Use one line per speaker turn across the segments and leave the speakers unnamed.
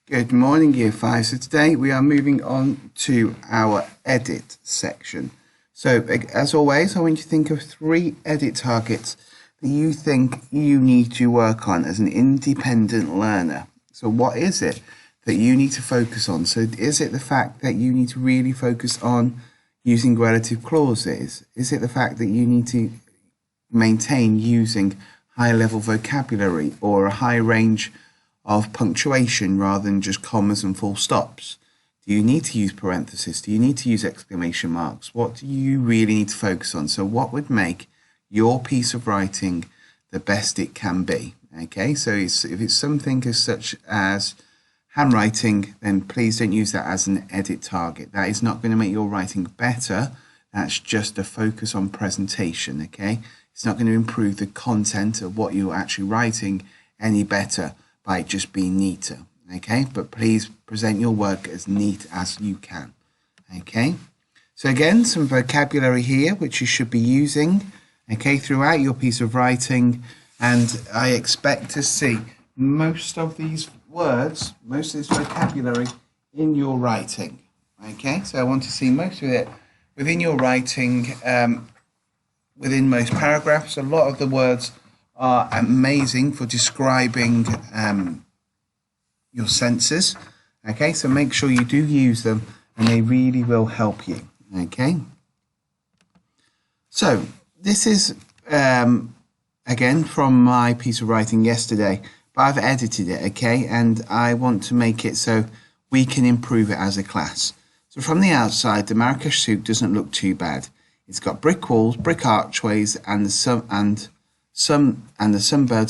Good morning, Year 5. So today we are moving on to our edit section. So as always, I want you to think of 3 edit targets that you think you need to work on as an independent learner. So what is it that you need to focus on? So is it the fact that you need to really focus on using relative clauses? Is it the fact that you need to maintain using high-level vocabulary or a high range of punctuation rather than just commas and full stops? Do you need to use parentheses? Do you need to use exclamation marks? What do you really need to focus on? So what would make your piece of writing the best it can be? Okay, so if it's something as such as handwriting, then please don't use that as an edit target. That is not going to make your writing better. That's just a focus on presentation, okay? It's not going to improve the content of what you're actually writing any better by just being neater, okay? But please present your work as neat as you can, okay? So again, some vocabulary here which you should be using, okay, throughout your piece of writing, and I expect to see most of these words, most of this vocabulary in your writing, okay? So I want to see most of it within your writing, within most paragraphs. A lot of the words are amazing for describing your senses, okay? So make sure you do use them and they really will help you, okay? So this is, again, from my piece of writing yesterday, but I've edited it, okay? And I want to make it so we can improve it as a class. So from the outside, the Marrakesh souk doesn't look too bad. It's got brick walls, brick archways, and the sunbirds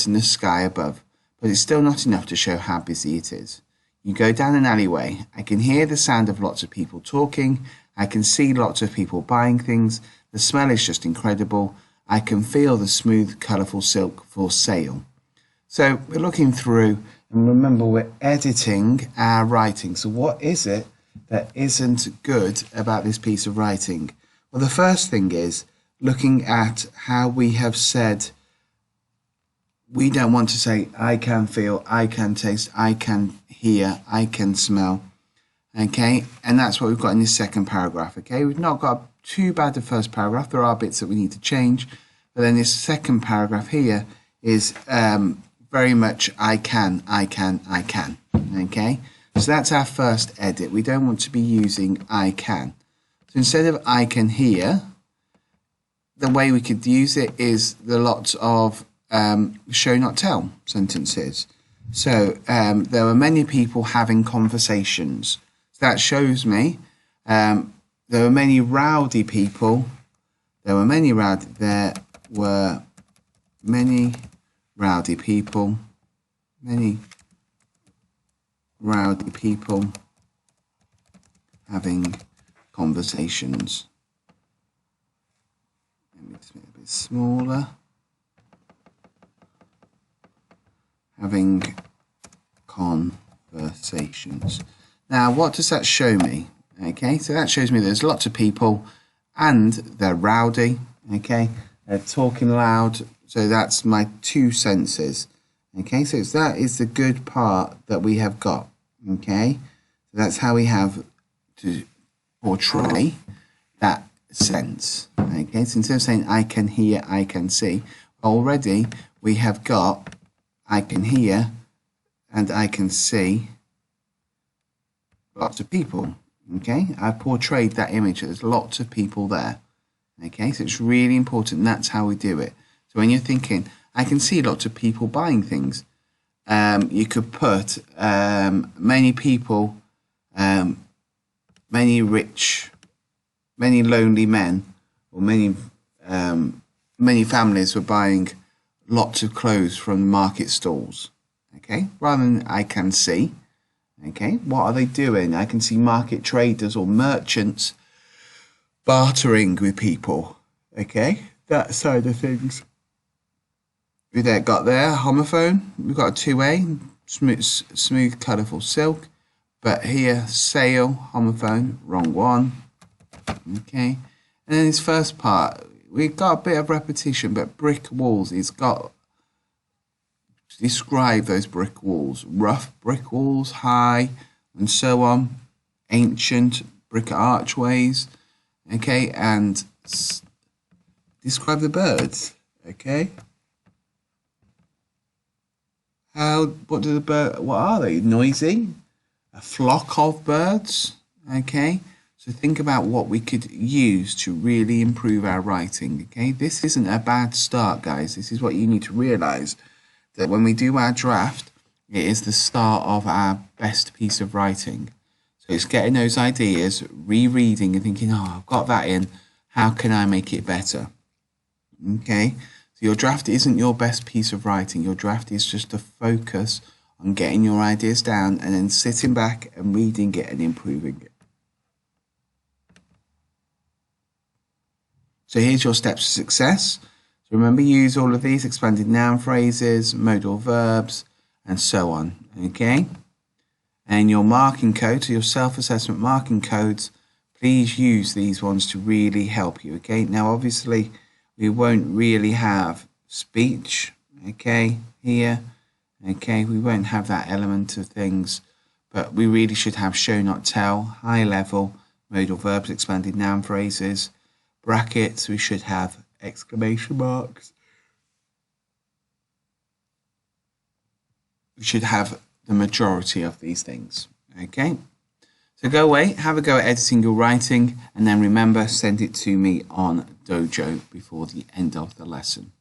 in the sky above, but it's still not enough to show how busy it is. You go down an alleyway. I can hear the sound of lots of people talking. I can see lots of people buying things. The smell is just incredible. I can feel the smooth, colourful silk for sale. So we're looking through, and remember we're editing our writing. So what is it that isn't good about this piece of writing? Well, the first thing is looking at how we have said we don't want to say I can feel, I can taste, I can hear, I can smell, okay? And that's what we've got in this second paragraph, okay? We've not got too bad the first paragraph. There are bits that we need to change, but then this second paragraph here is very much I can, okay? So that's our first edit. We don't want to be using I can. So instead of I can hear, the way we could use it is the lots of show not tell sentences. So there were many people having conversations. So that shows me there were many rowdy people. There were many rowdy people having conversations. Let me just make it a bit smaller. Having conversations. Now, what does that show me? Okay, so that shows me there's lots of people and they're rowdy, okay? They're talking loud, so that's my 2 senses. Okay, so that is the good part that we have got, okay? So that's how we have to portray that sense, okay? So instead of saying I can hear, I can see, already we have got I can hear and I can see lots of people, okay? I've portrayed that image. There's lots of people there, okay? So it's really important. That's how we do it. So when you're thinking, I can see lots of people buying things, you could put many people, many rich, many lonely men, or many families were buying lots of clothes from market stalls, okay? Rather than I can see, okay? What are they doing? I can see market traders or merchants bartering with people, okay? That side of things. We've got there homophone. We've got a 2A, smooth, colourful silk. But here, sale, homophone, wrong one, okay? And then this first part, we've got a bit of repetition, but brick walls, it's got to describe those brick walls. Rough brick walls, high, and so on. Ancient brick archways, okay, and describe the birds, okay. What are they? Noisy? A flock of birds, okay. So think about what we could use to really improve our writing, okay. This isn't a bad start, guys. This is what you need to realize, that when we do our draft, it is the start of our best piece of writing. So it's getting those ideas, rereading and thinking, oh, I've got that in, how can I make it better? Okay, so your draft isn't your best piece of writing. Your draft is just a focus on getting your ideas down and then sitting back and reading it and improving it. So here's your steps to success. So remember, use all of these: expanded noun phrases, modal verbs, and so on, okay? And your marking codes, your self-assessment marking codes, please use these ones to really help you, okay? Now, obviously, we won't really have speech, okay, here, okay? We won't have that element of things, but we really should have show, not tell, high level, modal verbs, expanded noun phrases, brackets, we should have exclamation marks. We should have the majority of these things, okay? So go away, have a go at editing your writing, and then remember, send it to me on Dojo before the end of the lesson.